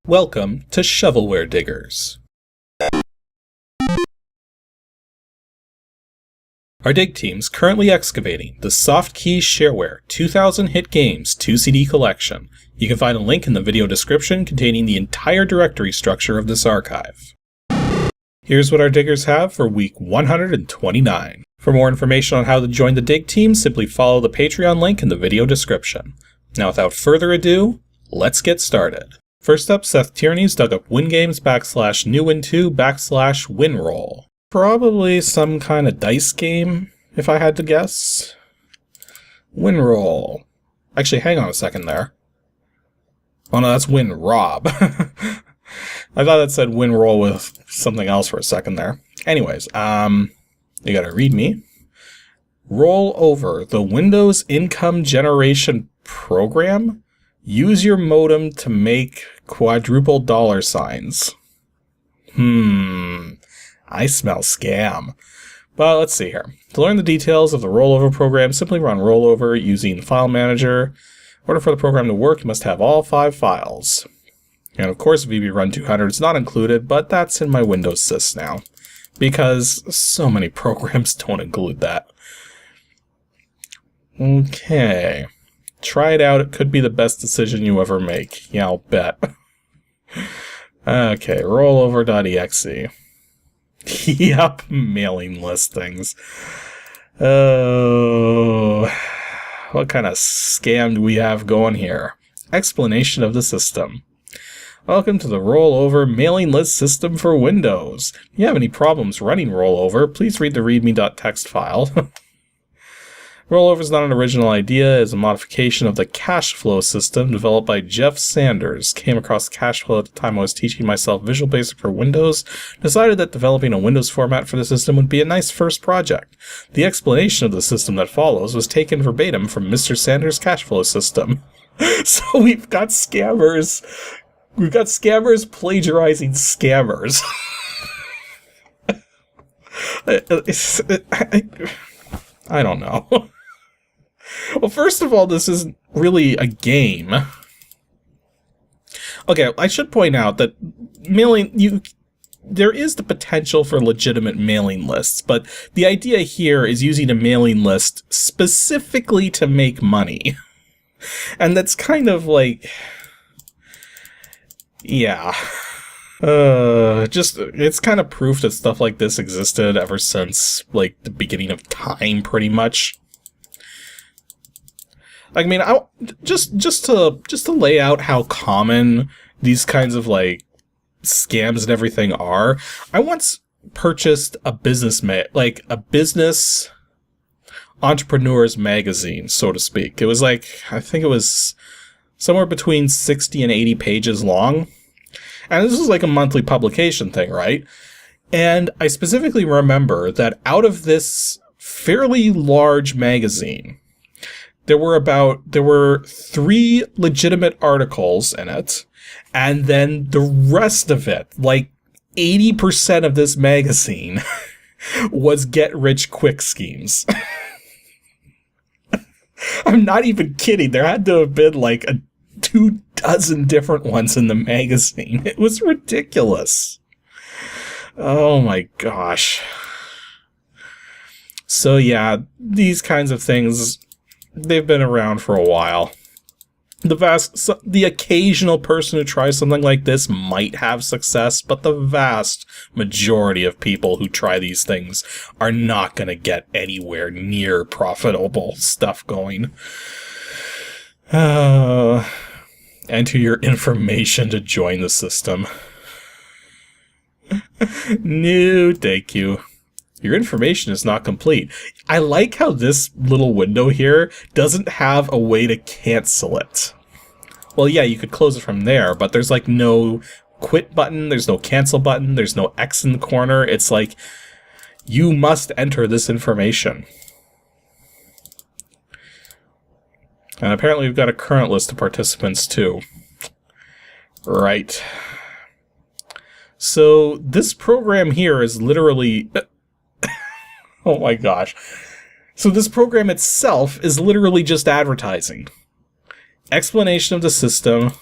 Welcome to Shovelware Diggers. Our dig team's currently excavating the Softkey Shareware 2000 Hit Games 2 CD collection. You can find a link in the video description containing the entire directory structure of this archive. Here's what our diggers have for week 129. For more information on how to join the dig team, simply follow the Patreon link in the video description. Now without further ado, let's get started. First up, Seth Tierney's dug up WINGAMES /new/WINROLL. Probably some kind of dice game, if I had to guess. WINROLL. Actually, hang on a second there. Oh no, that's WinRob. I thought it said WINROLL with something else for a second there. Anyways, you gotta read me. Roll over the Windows income generation program. Use your modem to make quadruple dollar signs. I smell scam. But let's see here. To learn the details of the rollover program, simply run rollover using the file manager. In order for the program to work, you must have all 5 files. And of course, VB Run 200 is not included, but that's in my Windows sys now, because so many programs don't include that. Okay. Try it out, it could be the best decision you ever make. Yeah, I'll bet. Okay, rollover.exe. Yup, mailing listings. Oh, what kind of scam do we have going here? Explanation of the system. Welcome to the Rollover mailing list system for Windows. If you have any problems running Rollover, please read the readme.txt file. Rollover is not an original idea, it is a modification of the cash flow system developed by Jeff Sanders. Came across cash flow at the time I was teaching myself Visual Basic for Windows. Decided that developing a Windows format for the system would be a nice first project. The explanation of the system that follows was taken verbatim from Mr. Sanders' cash flow system. So we've got scammers. We've got scammers plagiarizing scammers. I don't know. Well, first of all, this isn't really a game. Okay, I should point out that there is the potential for legitimate mailing lists, but the idea here is using a mailing list specifically to make money. And that's kind of like, yeah. It's kind of proof that stuff like this existed ever since, like, the beginning of time, pretty much. I mean, just to lay out how common these kinds of, like, scams and everything are, I once purchased a business entrepreneur's magazine, so to speak. It was like, I think it was somewhere between 60 and 80 pages long. And this is like a monthly publication thing, right? And I specifically remember that out of this fairly large magazine, there were 3 legitimate articles in it, and then the rest of it, like 80% of this magazine, was get-rich-quick schemes. I'm not even kidding. There had to have been like 24 different ones in the magazine. It was ridiculous. Oh my gosh. So yeah, these kinds of things, they've been around for a while. The occasional person who tries something like this might have success, but the vast majority of people who try these things are not going to get anywhere near profitable stuff going. Enter your information to join the system. No, thank you. Your information is not complete. I like how this little window here doesn't have a way to cancel it. Well, yeah, you could close it from there, but there's like no quit button, there's no cancel button, there's no X in the corner. It's like, you must enter this information. And apparently we've got a current list of participants too. Right. So this program here is literally... oh my gosh. So this program itself is literally just advertising. Explanation of the system,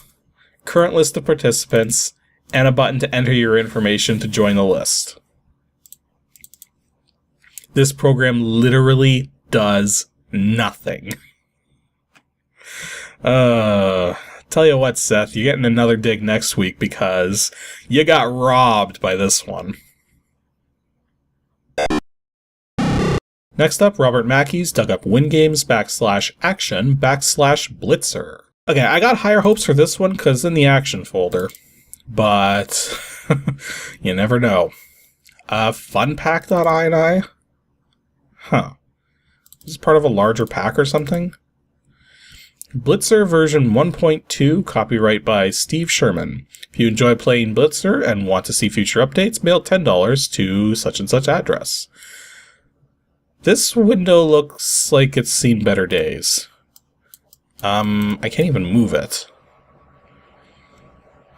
current list of participants, and a button to enter your information to join the list. This program literally does nothing. Tell you what, Seth, you're getting another dig next week because you got robbed by this one. Next up, Robert Mackey's dug up WINGAMES /action /Blitzer. Okay, I got higher hopes for this one because it's in the action folder, but you never know. Funpack.ini? Huh. Is this part of a larger pack or something? Blitzer version 1.2, copyright by Steve Sherman. If you enjoy playing Blitzer and want to see future updates, mail $10 to such and such address. This window looks like it's seen better days. I can't even move it.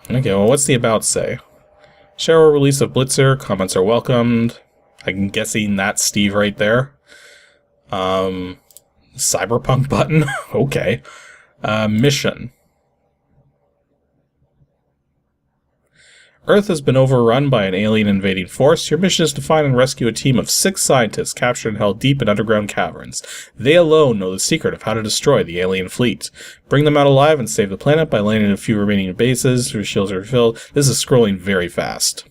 Okay, well, what's the about say? Shareware release of Blitzer, comments are welcomed. I'm guessing that's Steve right there. Cyberpunk button? Okay. Mission. Earth has been overrun by an alien invading force. Your mission is to find and rescue a team of 6 scientists captured and held deep in underground caverns. They alone know the secret of how to destroy the alien fleet. Bring them out alive and save the planet by landing a few remaining bases. Your shields are refilled. This is scrolling very fast.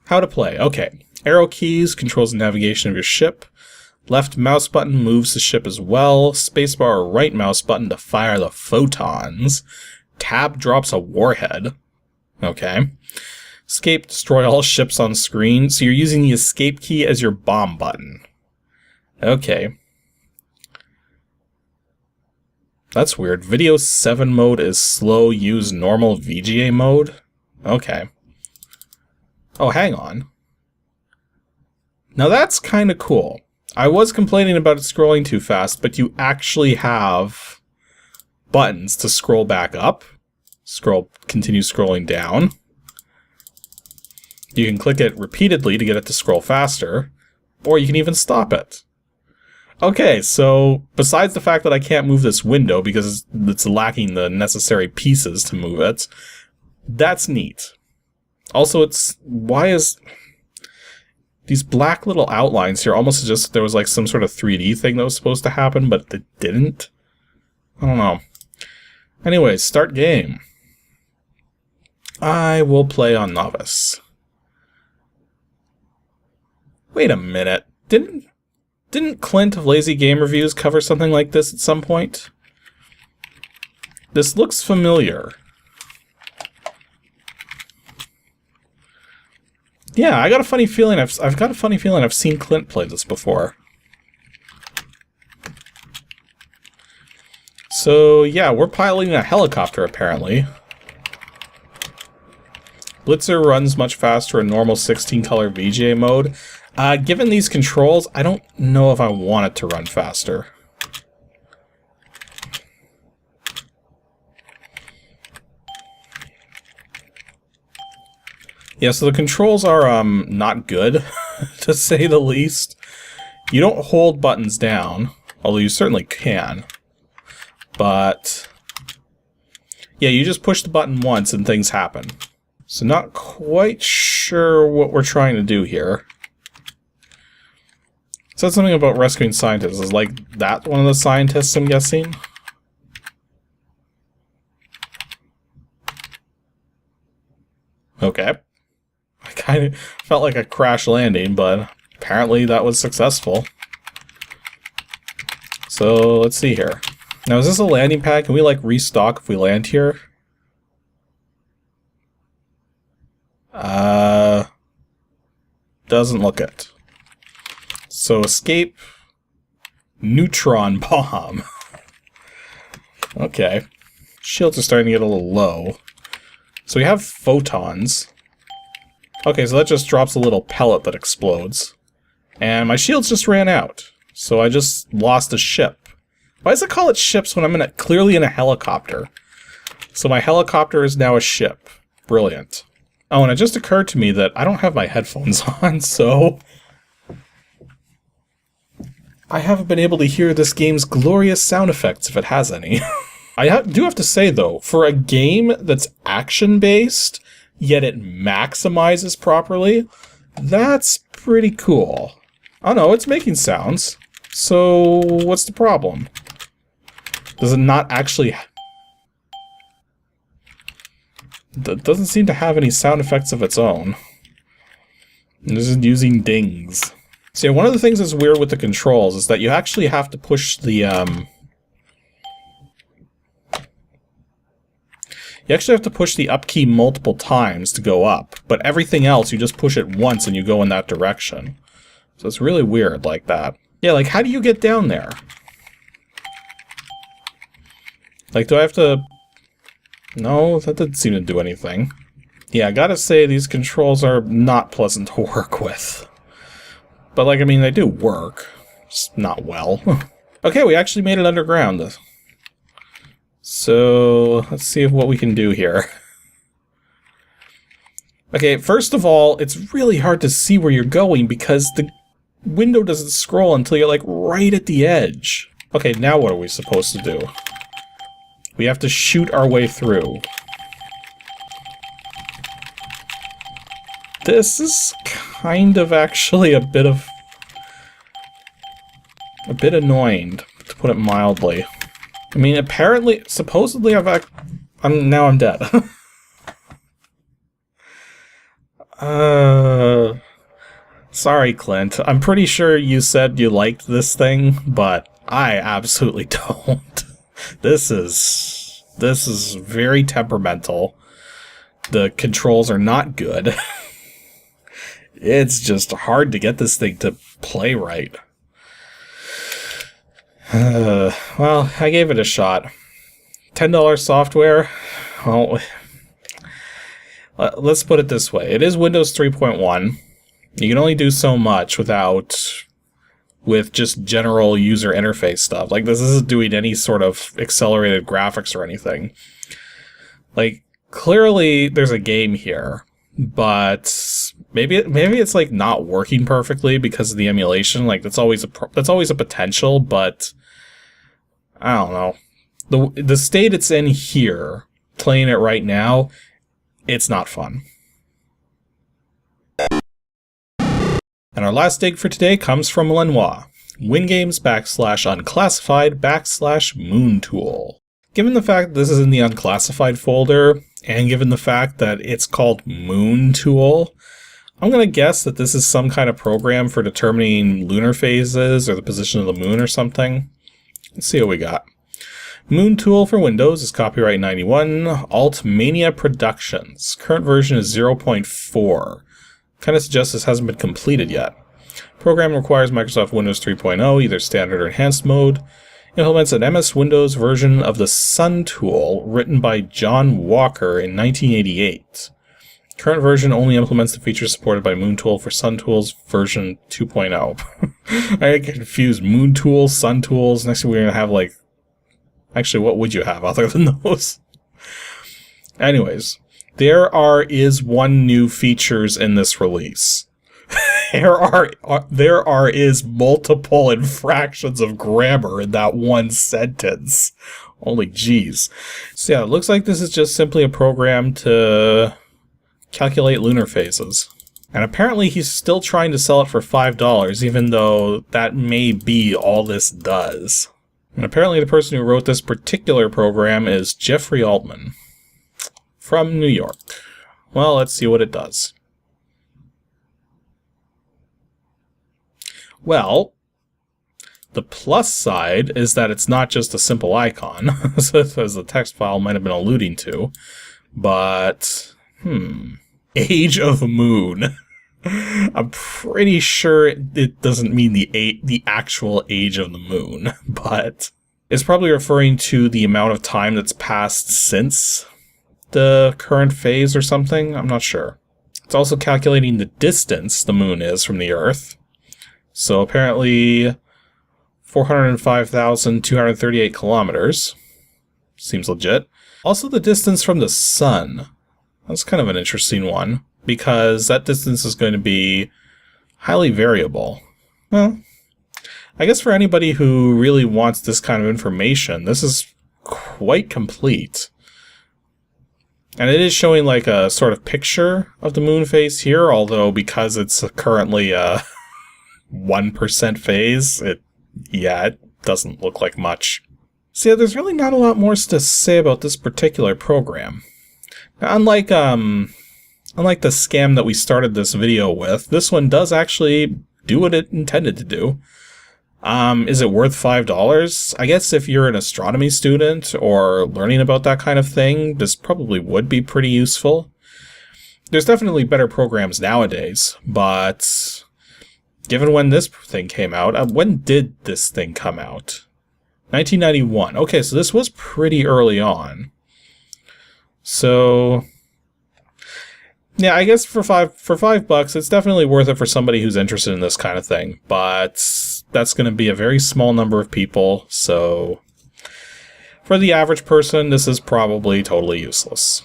How to play. Okay. Arrow keys controls the navigation of your ship. Left mouse button moves the ship as well. Spacebar or right mouse button to fire the photons. Tab drops a warhead. Okay. Escape, destroy all ships on screen. So you're using the escape key as your bomb button. Okay. That's weird. Video 7 mode is slow, use normal VGA mode? Okay. Oh, hang on. Now that's kind of cool. I was complaining about it scrolling too fast, but you actually have buttons to scroll back up, continue scrolling down. You can click it repeatedly to get it to scroll faster, or you can even stop it. Okay, so besides the fact that I can't move this window because it's lacking the necessary pieces to move it, that's neat. Also, why is these black little outlines here almost as if there was like some sort of 3D thing that was supposed to happen, but it didn't? I don't know. Anyways, start game. I will play on Novice. Wait a minute. Didn't Clint of Lazy Game Reviews cover something like this at some point? This looks familiar. Yeah, I got a funny feeling I've got a funny feeling I've seen Clint play this before. So yeah, we're piloting a helicopter apparently. Blitzer runs much faster in normal 16-color VGA mode. Given these controls, I don't know if I want it to run faster. Yeah, so the controls are not good, to say the least. You don't hold buttons down, although you certainly can. But yeah, you just push the button once and things happen. So not quite sure what we're trying to do here. Said something about rescuing scientists. Is like that one of the scientists, I'm guessing? Okay. I kind of felt like a crash landing, but apparently that was successful. So let's see here. Now, is this a landing pad? Can we like restock if we land here? Doesn't look it. So escape, neutron bomb. Okay. Shields are starting to get a little low. So we have photons. Okay, so that just drops a little pellet that explodes. And my shields just ran out. So I just lost a ship. Why does it call it ships when I'm clearly in a helicopter? So my helicopter is now a ship. Brilliant. Oh, and it just occurred to me that I don't have my headphones on, so I haven't been able to hear this game's glorious sound effects, if it has any. do have to say, though, for a game that's action-based, yet it maximizes properly, that's pretty cool. Oh no, it's making sounds. So, what's the problem? Does it not actually... It doesn't seem to have any sound effects of its own. This is using dings. So yeah, one of the things that's weird with the controls is that you actually have to push the, You actually have to push the up key multiple times to go up, but everything else, you just push it once and you go in that direction. So it's really weird like that. Yeah, like, how do you get down there? Like, do I have to... No, that didn't seem to do anything. Yeah, I gotta say, these controls are not pleasant to work with. But, like, I mean, they do work. Just not well. Okay, we actually made it underground. So, let's see what we can do here. Okay, first of all, it's really hard to see where you're going because the window doesn't scroll until you're, like, right at the edge. Okay, now what are we supposed to do? We have to shoot our way through. This is kind of actually a bit annoying, to put it mildly. I mean, apparently, supposedly I'm dead. Sorry, Clint. I'm pretty sure you said you liked this thing, but I absolutely don't. This is very temperamental. The controls are not good. It's just hard to get this thing to play right. Well, I gave it a shot. $10 software? Well, let's put it this way. It is Windows 3.1. You can only do so much with just general user interface stuff. Like, this isn't doing any sort of accelerated graphics or anything. Like, clearly there's a game here, but maybe it's like not working perfectly because of the emulation. Like, that's always a potential, but I don't know. The state it's in here, playing it right now, it's not fun. And our last dig for today comes from Lenoir. WINGAMES /unclassified /MOONTOOL. Given the fact that this is in the unclassified folder, and given the fact that it's called MOONTOOL, I'm going to guess that this is some kind of program for determining lunar phases or the position of the moon or something. Let's see what we got. MOONTOOL for Windows is copyright 91, Altmania Productions. Current version is 0.4. Kind of suggests this hasn't been completed yet. Program requires Microsoft Windows 3.0, either standard or enhanced mode. Implements an MS Windows version of the Sun tool written by John Walker in 1988. Current version only implements the features supported by MOONTOOL for Sun tools version 2.0. I get confused. MOONTOOL, Sun tools. Next thing we're going to have, like... Actually, what would you have other than those? Anyways. There is one new features in this release. there is multiple infractions of grammar in that one sentence. Holy jeez. So yeah, it looks like this is just simply a program to calculate lunar phases. And apparently he's still trying to sell it for $5, even though that may be all this does. And apparently the person who wrote this particular program is Jeffrey Altman. From New York. Well, let's see what it does. Well, the plus side is that it's not just a simple icon, as the text file might have been alluding to, but, Age of Moon. I'm pretty sure it doesn't mean the actual age of the moon, but it's probably referring to the amount of time that's passed since the current phase or something. I'm not sure. It's also calculating the distance the moon is from the Earth. So apparently 405,238 kilometers. Seems legit. Also the distance from the sun. That's kind of an interesting one, because that distance is going to be highly variable. Well, I guess for anybody who really wants this kind of information, this is quite complete. And it is showing like a sort of picture of the moon phase here, although because it's currently a 1% phase, it doesn't look like much. So yeah, there's really not a lot more to say about this particular program. Now, unlike the scam that we started this video with, this one does actually do what it intended to do. Is it worth $5? I guess if you're an astronomy student or learning about that kind of thing, this probably would be pretty useful. There's definitely better programs nowadays, but given when this thing came out, when did this thing come out? 1991. Okay, so this was pretty early on. So yeah, I guess for $5, it's definitely worth it for somebody who's interested in this kind of thing, but that's going to be a very small number of people, so for the average person, this is probably totally useless.